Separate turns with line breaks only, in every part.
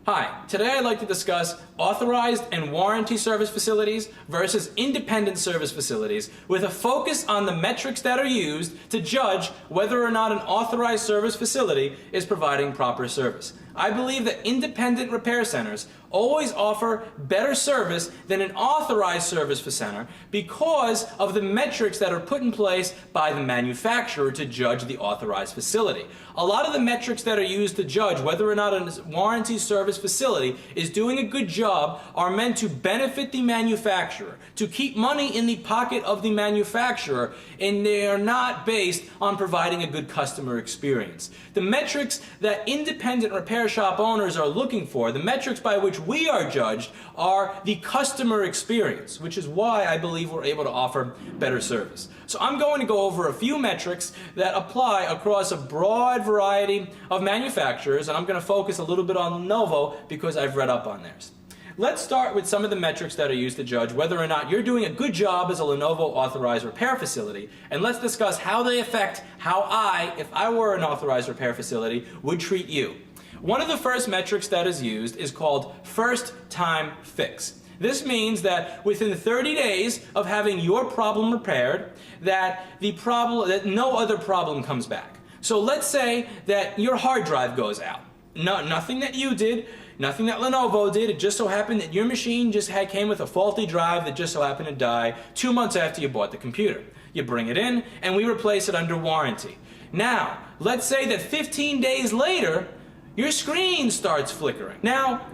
Hi, today I'd like to discuss authorized and warranty service facilities versus independent service facilities with a focus on the metrics that are used to judge whether or not an authorized service facility is providing proper service. I believe that independent repair centers always offer better service than an authorized service center because of the metrics that are put in place by the manufacturer to judge the authorized facility. A lot of the metrics that are used to judge whether or not a warranty service facility is doing a good job are meant to benefit the manufacturer, to keep money in the pocket of the manufacturer, and they are not based on providing a good customer experience. The metrics that independent repair shop owners are looking for, the metrics by which we are judged, are the customer experience, which is why I believe we're able to offer better service. So I'm going to go over a few metrics that apply across a broad variety of manufacturers, and I'm going to focus a little bit on Lenovo because I've read up on theirs. Let's start with some of the metrics that are used to judge whether or not you're doing a good job as a Lenovo authorized repair facility, and let's discuss how they affect how I, if I were an authorized repair facility, would treat you. One of the first metrics that is used is called first time fix. This means that within 30 days of having your problem repaired, that no other problem comes back. So let's say that your hard drive goes out. Nothing that you did, nothing that Lenovo did. It just so happened that your machine came with a faulty drive that just so happened to die 2 months after you bought the computer. You bring it in and we replace it under warranty. Now, let's say that 15 days later, your screen starts flickering. Now,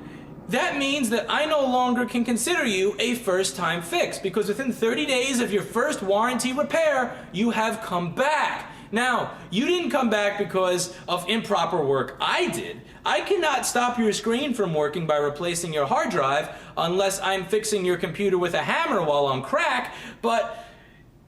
that means that I no longer can consider you a first-time fix because within 30 days of your first warranty repair, you have come back. Now, you didn't come back because of improper work I did. I cannot stop your screen from working by replacing your hard drive unless I'm fixing your computer with a hammer while on crack, but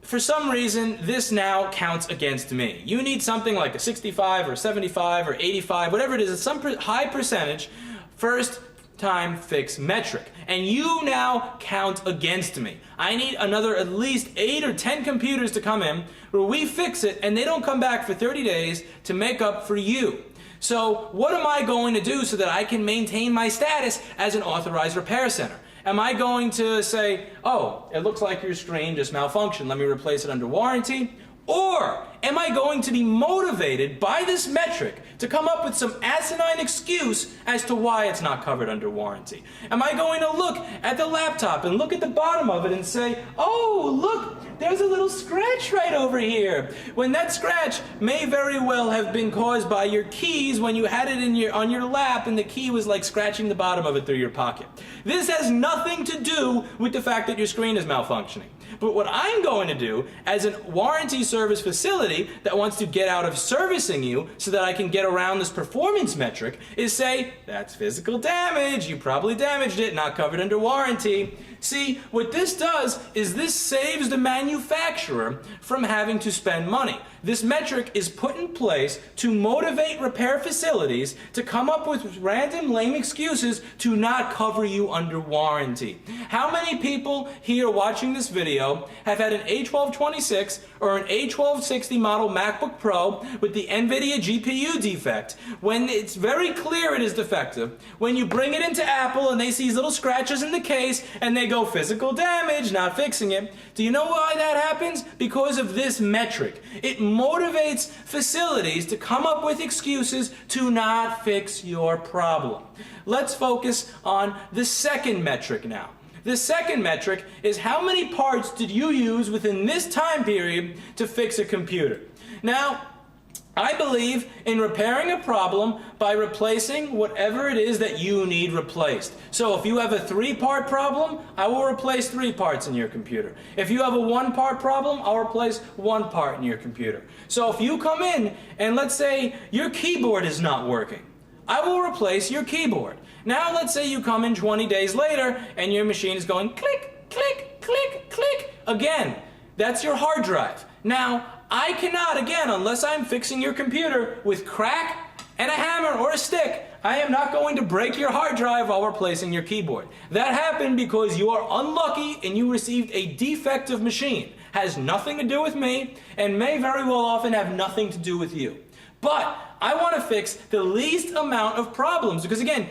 for some reason, this now counts against me. You need something like a 65 or 75 or 85, whatever it is, it's some high percentage first time fix metric. And you now count against me. I need another at least 8 or 10 computers to come in where we fix it and they don't come back for 30 days to make up for you. So what am I going to do so that I can maintain my status as an authorized repair center? Am I going to say, oh, it looks like your screen just malfunctioned, let me replace it under warranty? Or am I going to be motivated by this metric to come up with some asinine excuse as to why it's not covered under warranty? Am I going to look at the laptop and look at the bottom of it and say, oh, look, there's a little scratch right over here, when that scratch may very well have been caused by your keys when you had it on your lap and the key was like scratching the bottom of it through your pocket. This has nothing to do with the fact that your screen is malfunctioning. But what I'm going to do as a warranty service facility that wants to get out of servicing you so that I can get around this performance metric is say, that's physical damage, you probably damaged it, not covered under warranty. See, what this does is this saves the manufacturer from having to spend money. This metric is put in place to motivate repair facilities to come up with random lame excuses to not cover you under warranty. How many people here watching this video have had an A1226 or an A1260 model MacBook Pro with the NVIDIA GPU defect? When it's very clear it is defective, when you bring it into Apple and they see these little scratches in the case and they go physical damage, not fixing it. Do you know why that happens? Because of this metric. It motivates facilities to come up with excuses to not fix your problem. Let's focus on the second metric now. The second metric is how many parts did you use within this time period to fix a computer? Now, I believe in repairing a problem by replacing whatever it is that you need replaced. So if you have a 3-part problem, I will replace 3 parts in your computer. If you have a 1-part problem, I'll replace 1 part in your computer. So if you come in and let's say your keyboard is not working, I will replace your keyboard. Now let's say you come in 20 days later and your machine is going click, click, click, click again. That's your hard drive. Now, I cannot, again, unless I'm fixing your computer with crack and a hammer or a stick, I am not going to break your hard drive while replacing your keyboard. That happened because you are unlucky and you received a defective machine. Has nothing to do with me and may very well often have nothing to do with you. But I want to fix the least amount of problems because, again,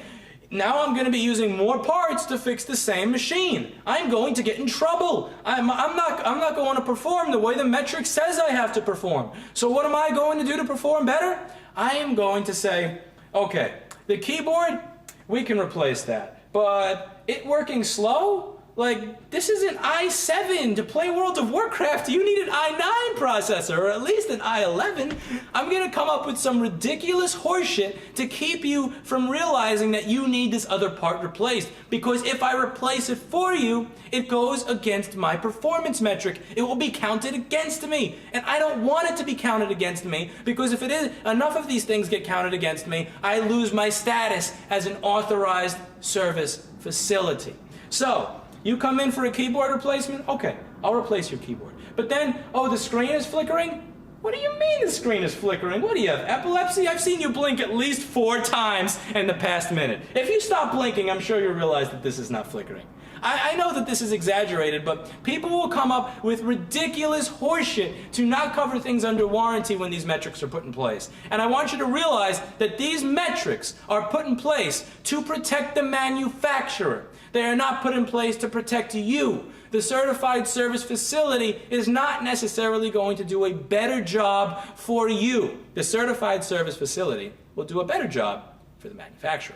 now I'm going to be using more parts to fix the same machine. I'm going to get in trouble. I'm not going to perform the way the metric says I have to perform. So what am I going to do to perform better? I am going to say, okay, the keyboard, we can replace that. But it working slow? Like, this is an i7. To play World of Warcraft, you need an i9 processor, or at least an i11. I'm going to come up with some ridiculous horseshit to keep you from realizing that you need this other part replaced. Because if I replace it for you, it goes against my performance metric. It will be counted against me. And I don't want it to be counted against me, because if it is, enough of these things get counted against me, I lose my status as an authorized service facility. So, you come in for a keyboard replacement? Okay, I'll replace your keyboard. But then, oh, the screen is flickering? What do you mean the screen is flickering? What do you have, epilepsy? I've seen you blink at least 4 times in the past minute. If you stop blinking, I'm sure you'll realize that this is not flickering. I know that this is exaggerated, but people will come up with ridiculous horseshit to not cover things under warranty when these metrics are put in place. And I want you to realize that these metrics are put in place to protect the manufacturer. They are not put in place to protect you. The certified service facility is not necessarily going to do a better job for you. The certified service facility will do a better job for the manufacturer.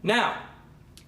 Now,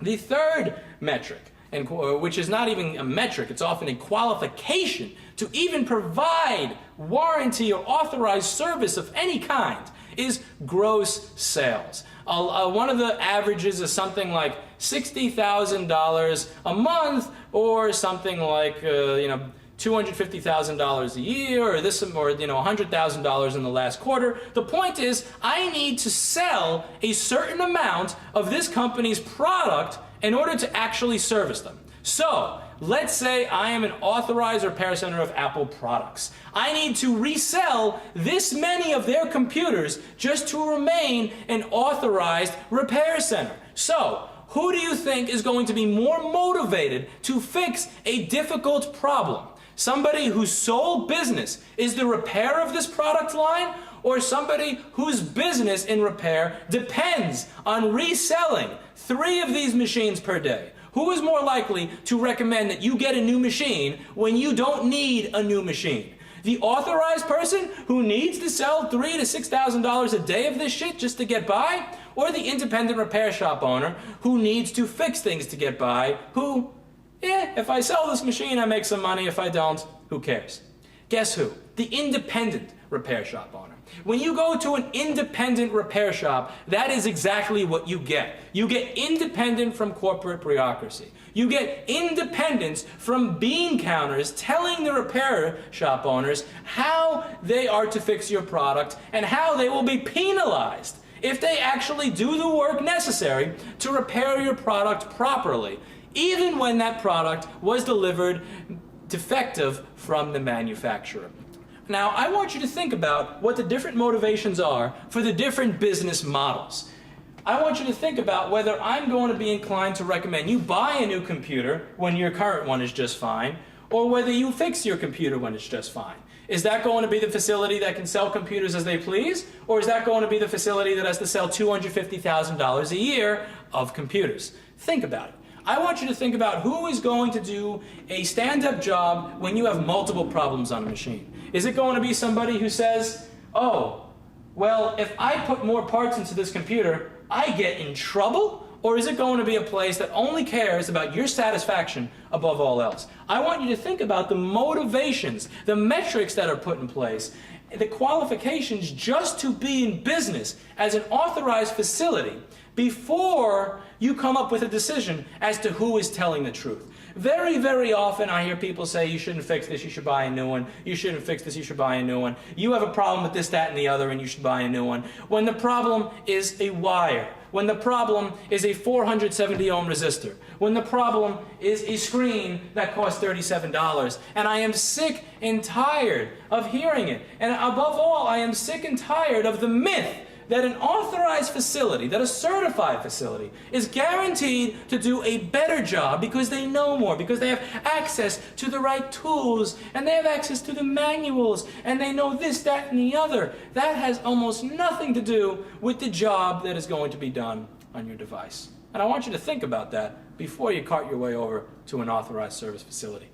the third metric, which is not even a metric, it's often a qualification to even provide warranty or authorized service of any kind, is gross sales. One of the averages is something like $60,000 a month, or something like $250,000 a year, or $100,000 in the last quarter. The point is, I need to sell a certain amount of this company's product in order to actually service them. So, let's say I am an authorized repair center of Apple products. I need to resell this many of their computers just to remain an authorized repair center. So, who do you think is going to be more motivated to fix a difficult problem? Somebody whose sole business is the repair of this product line, or somebody whose business in repair depends on reselling 3 of these machines per day? Who is more likely to recommend that you get a new machine when you don't need a new machine? The authorized person who needs to sell $3,000 to $6,000 a day of this shit just to get by? Or the independent repair shop owner who needs to fix things to get by, who, if I sell this machine I make some money, if I don't, who cares? Guess who? The independent repair shop owner. When you go to an independent repair shop, that is exactly what you get. You get independent from corporate bureaucracy. You get independence from bean counters telling the repair shop owners how they are to fix your product and how they will be penalized if they actually do the work necessary to repair your product properly, even when that product was delivered defective from the manufacturer. Now, I want you to think about what the different motivations are for the different business models. I want you to think about whether I'm going to be inclined to recommend you buy a new computer when your current one is just fine, or whether you fix your computer when it's just fine. Is that going to be the facility that can sell computers as they please, or is that going to be the facility that has to sell $250,000 a year of computers? Think about it. I want you to think about who is going to do a stand-up job when you have multiple problems on a machine. Is it going to be somebody who says, oh, well, if I put more parts into this computer, I get in trouble? Or is it going to be a place that only cares about your satisfaction above all else? I want you to think about the motivations, the metrics that are put in place, the qualifications just to be in business as an authorized facility before you come up with a decision as to who is telling the truth. Very, very often I hear people say, you shouldn't fix this, you should buy a new one. You shouldn't fix this, you should buy a new one. You have a problem with this, that, and the other, and you should buy a new one. When the problem is a wire. When the problem is a 470 ohm resistor. When the problem is a screen that costs $37. And I am sick and tired of hearing it. And above all, I am sick and tired of the myth that an authorized facility, that a certified facility, is guaranteed to do a better job because they know more, because they have access to the right tools, and they have access to the manuals, and they know this, that, and the other. That has almost nothing to do with the job that is going to be done on your device. And I want you to think about that before you cart your way over to an authorized service facility.